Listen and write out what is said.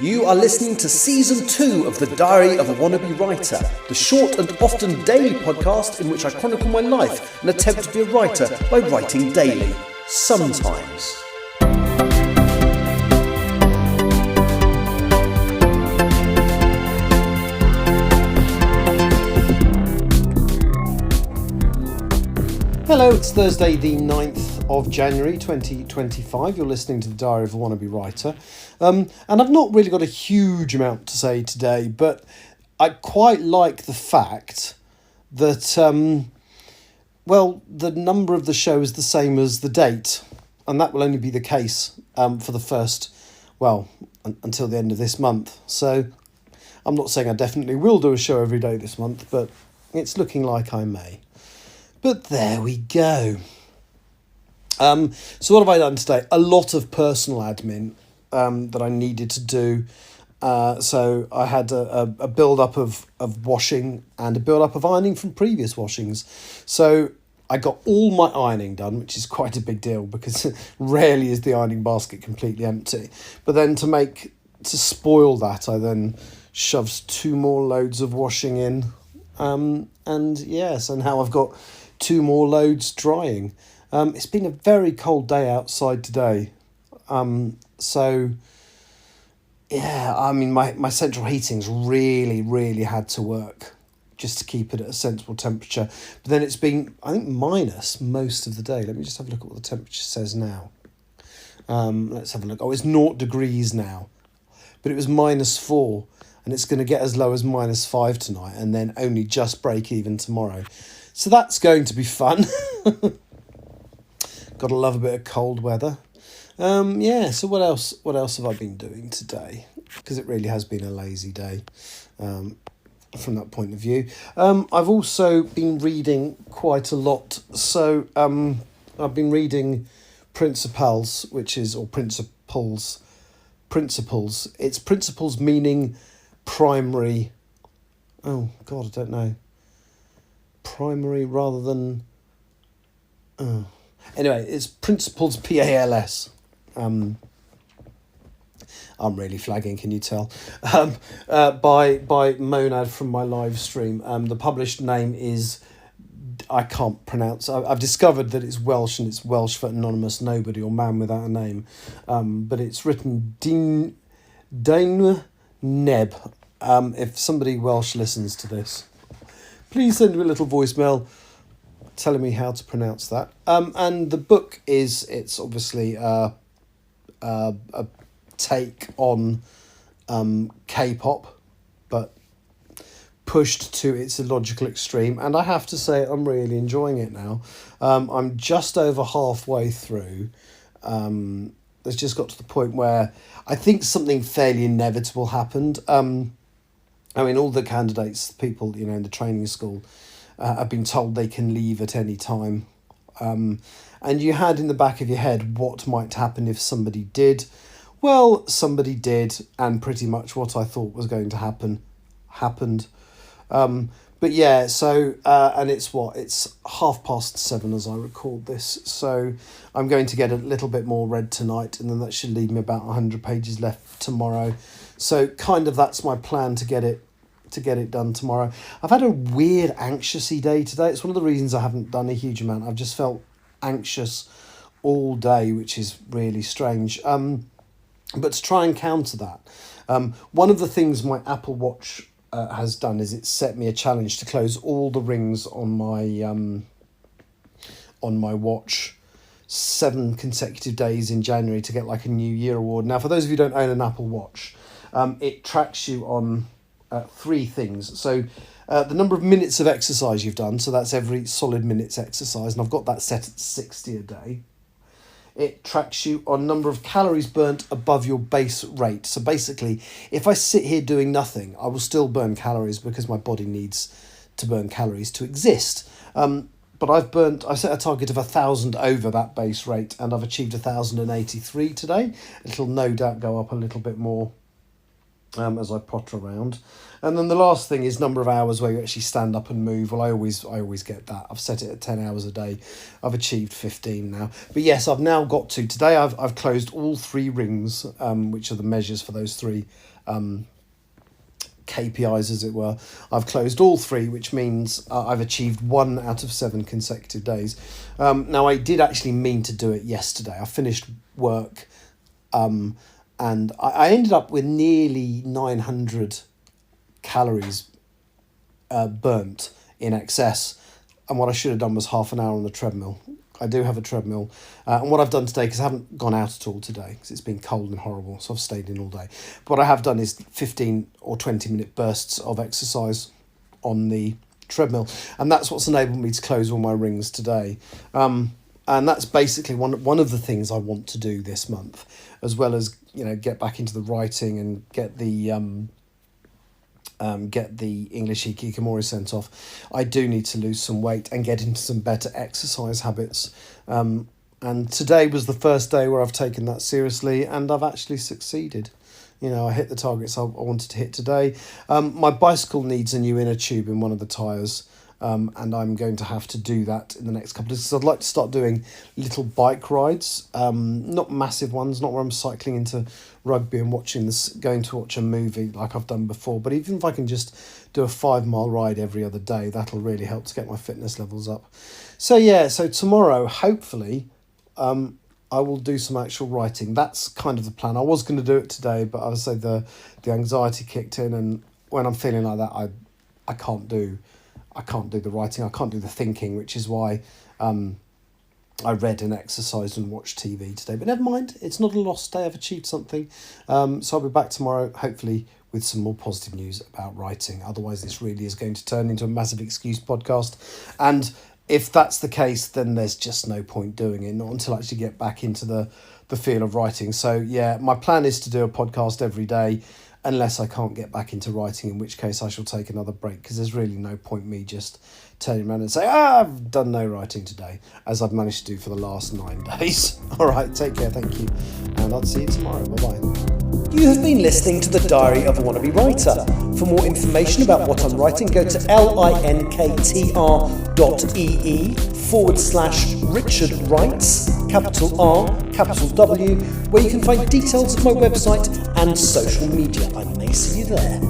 You are listening to Season 2 of The Diary of a Wannabe Writer, the short and often daily podcast in which I chronicle my life and attempt to be a writer by writing daily. Sometimes. Hello, it's Thursday the 9th of January 2025. You're listening to The Diary of a Wannabe Writer. And I've not really got a huge amount to say today, but I quite like the fact that, the number of the show is the same as the date. And that will only be the case for the first, until the end of this month. So I'm not saying I definitely will do a show every day this month, but it's looking like I may. But there we go. So what have I done today? A lot of personal admin that I needed to do. So I had a build-up of washing and a build-up of ironing from previous washings. So I got all my ironing done, which is quite a big deal because rarely is the ironing basket completely empty. But then to spoil that, I then shoved 2 more loads of washing in. So now I've got 2 more loads drying. It's been a very cold day outside today. My central heating's really had to work just to keep it at a sensible temperature. But then it's been, I think, minus most of the day. Let me just have a look at what the temperature says now. Let's have a look. Oh, it's 0 degrees now. But it was -4. And it's going to get as low as -5 tonight and then only just break even tomorrow. So that's going to be fun. Gotta love a bit of cold weather. So what else have I been doing today? Because it really has been a lazy day from that point of view. I've also been reading quite a lot. So I've been reading Principles. It's principles meaning primary. Oh God, I don't know. Primary rather than. Anyway, it's Principles, PALS. I'm really flagging, can you tell? By Monad from my live stream. The published name is, I can't pronounce. I've discovered that it's Welsh and it's Welsh for anonymous nobody or man without a name. But it's written Dain Neb. If somebody Welsh listens to this, please send me a little voicemail telling me how to pronounce that. And the book it's obviously a take on K-pop, but pushed to its illogical extreme. And I have to say, I'm really enjoying it now. I'm just over halfway through. It's just got to the point where I think something fairly inevitable happened. All the candidates, people, in the training school, have been told they can leave at any time. And you had in the back of your head what might happen if somebody did. Well, somebody did, and pretty much what I thought was going to happen, happened. And it's 7:30 as I record this. So I'm going to get a little bit more read tonight, and then that should leave me about 100 pages left tomorrow. So kind of that's my plan to get it done tomorrow. I've had a weird anxious-y day today. It's one of the reasons I haven't done a huge amount. I've just felt anxious all day, which is really strange. But to try and counter that, one of the things my Apple Watch has done is it's set me a challenge to close all the rings on my watch 7 consecutive days in January to get like a New Year award. Now, for those of you who don't own an Apple Watch, it tracks you on 3 things. So the number of minutes of exercise you've done, so that's every solid minute's exercise, and I've got that set at 60 a day. It tracks you on number of calories burnt above your base rate. So basically, if I sit here doing nothing, I will still burn calories because my body needs to burn calories to exist. But I set a target of 1,000 over that base rate, and I've achieved 1,083 today. It'll no doubt go up a little bit more as I potter around. And then the last thing is number of hours where you actually stand up and move. Well, I always get that. I've set it at 10 hours a day. I've achieved 15 now. But yes, I've now got to, today I've closed all 3 rings, which are the measures for those 3 KPIs, as it were. I've closed all 3, which means I've achieved 1 out of 7 consecutive days. Now, I did actually mean to do it yesterday. I finished work, and I ended up with nearly 900 calories burnt in excess, and what I should have done was half an hour on the treadmill. I do have a treadmill, and what I've done today, because I haven't gone out at all today because it's been cold and horrible, so I've stayed in all day, but what I have done is 15 or 20 minute bursts of exercise on the treadmill, and that's what's enabled me to close all my rings today. And that's basically one of the things I want to do this month, as well as, you know, get back into the writing and get the English Hikikomori sent off. I do need to lose some weight and get into some better exercise habits. And today was the first day where I've taken that seriously, and I've actually succeeded. You know, I hit the targets I wanted to hit today. My bicycle needs a new inner tube in one of the tyres. And I'm going to have to do that in the next couple of days. I'd like to start doing little bike rides, not massive ones, not where I'm cycling into rugby and going to watch a movie like I've done before. But even if I can just do a 5-mile ride every other day, that'll really help to get my fitness levels up. So yeah, so tomorrow, hopefully, I will do some actual writing. That's kind of the plan. I was going to do it today, but I would say the anxiety kicked in, and when I'm feeling like that, I can't do the writing, I can't do the thinking, which is why I read and exercised and watched TV today. But never mind, it's not a lost day, I've achieved something. So I'll be back tomorrow, hopefully with some more positive news about writing. Otherwise, this really is going to turn into a massive excuse podcast. And if that's the case, then there's just no point doing it, not until I actually get back into the feel of writing. So yeah, my plan is to do a podcast every day, unless I can't get back into writing, in which case I shall take another break, because there's really no point me just turning around and say, I've done no writing today, as I've managed to do for the last 9 days. All right, take care, thank you, and I'll see you tomorrow. Bye-bye. You have been listening to The Diary of a Wannabe Writer. For more information about what I'm writing, go to linktr.ee/Richard Writes, capital R, capital W, where you can find details of my website and social media. I may see you there.